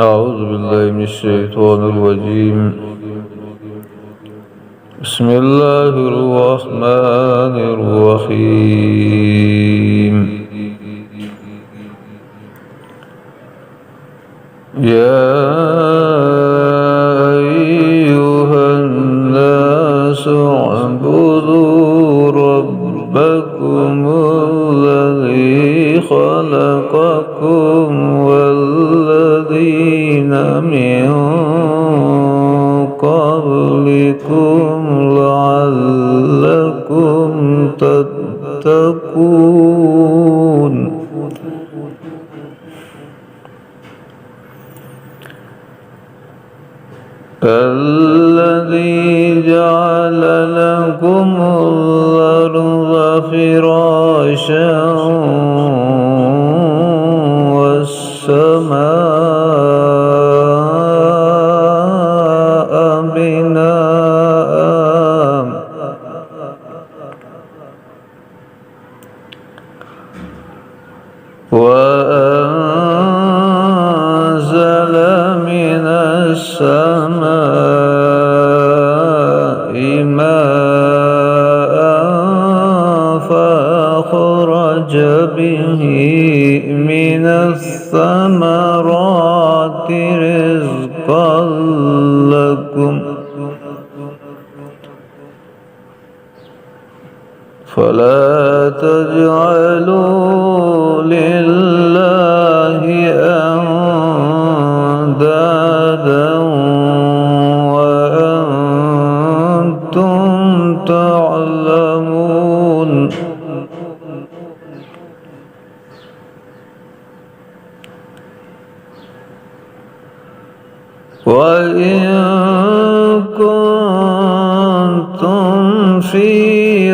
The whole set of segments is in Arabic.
أعوذ بالله من الشيطان الرجيم. بسم الله الرحمن الرحيم. يا أيها الناس اعبدوا ربكم الذي خلقكم والذين من قبلكم لعلكم تتقون. الذي جعل لكم الأرض فراشا والسماء بناء وأنزل من السماء ماء فأخرج به من الثمرات رزقا لكم فلا تجعلوا لله أندادا وأنتم تعلمون. وإن كنتم في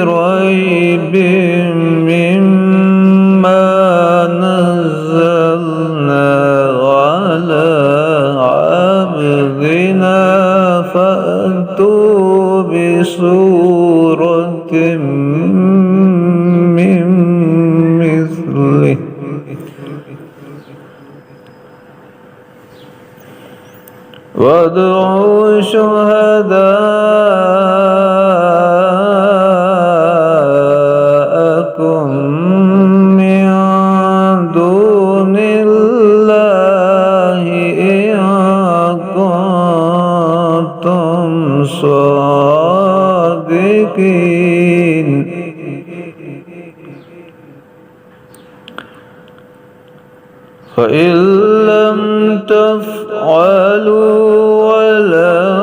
ريب مما نزلنا على عبدنا فأتوا بسورة من مثله وادعوا شهداءكم من دون الله إن كنتم صادقين. فإن لم تفعلوا ولن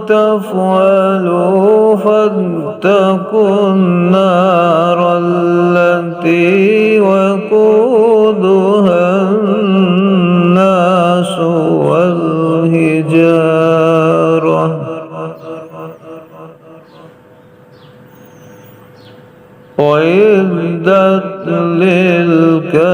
تفعلوا فاتقوا النار التي وقودها الناس والحجارة أعدت للكافرين.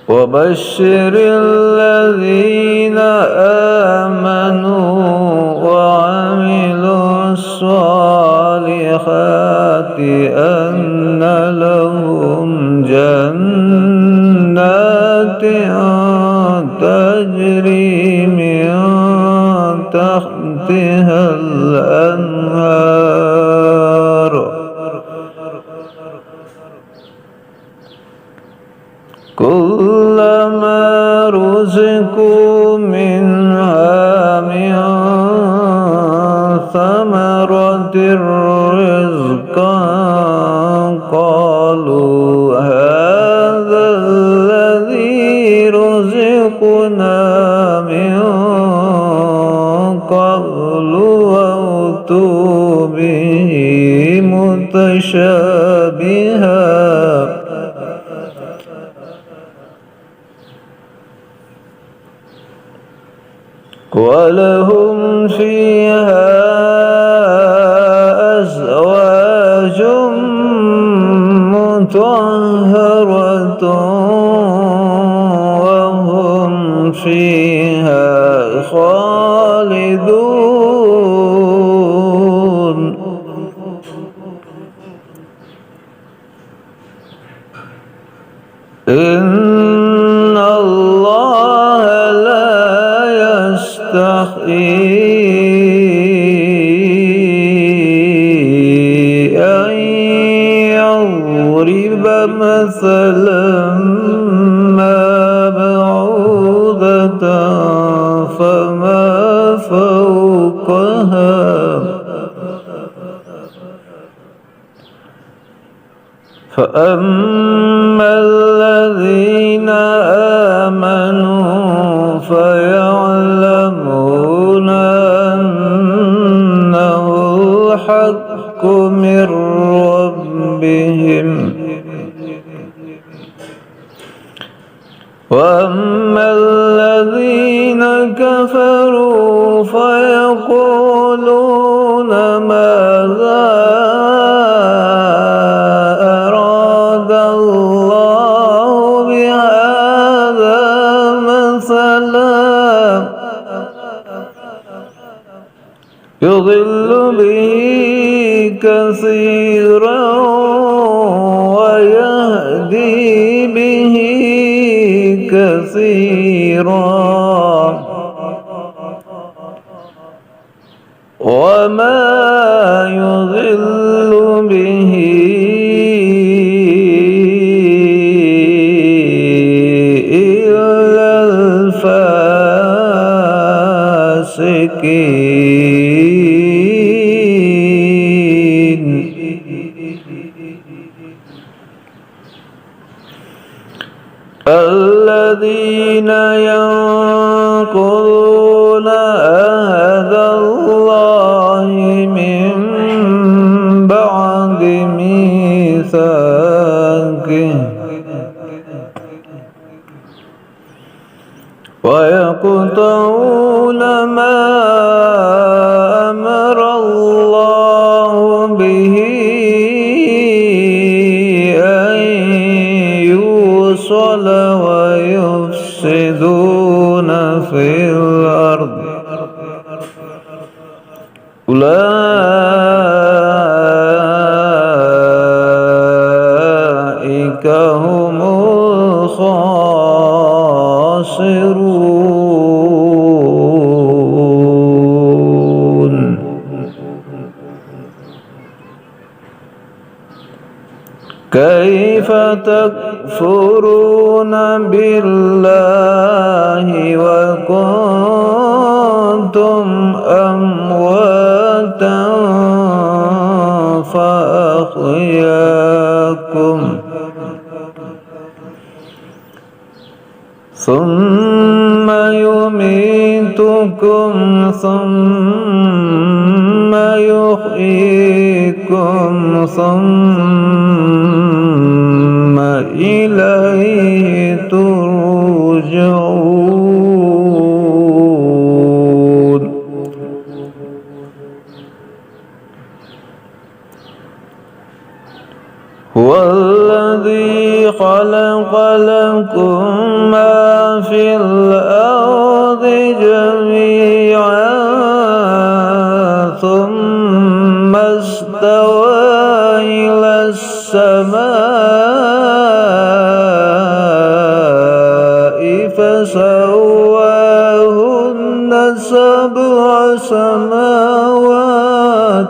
وبشر الذين آمنوا وعملوا الصالحات أن لهم جنات تجري من تحتها الأنهار كلما رزقوا منها من ثمرة رزقا قالوا هذا الذي رزقنا من قبل وأتوا به متشابها ولهم فيها أزواج مطهرة وهم فيها خالدون. يستحيي أن يضرب مثلا ما بعوضة فما فوقها فأما الذين آمنوا فيعلمون أنه الحق من ربهم وأما الذين كفروا فيقولون ماذا أراد الله بهذا مثلا يضل به كثيرا ويهدي به كثيرا وما يضل به إلا الفاسقين الذين ينقضون عهد الله من بعد ميثاقه ويقطعون ما أمر الله به أن يوصل ويفسدون في الأرض أولئك هم الخاسرون. كيف تكفرون بالله وكنتم أمواتا فأحياكم ثم يميتكم ثم يحييكم ثم إليه ترجعون. هو الذي خلق لكم ما في الأرض جميعا ثم استوى إلى السماء فسواهن سبع سماوات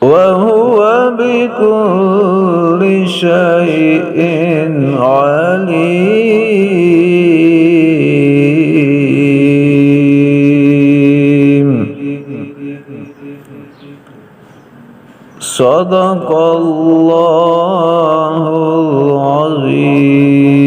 وهو بكل شيء عليم. صدق الله العظيم.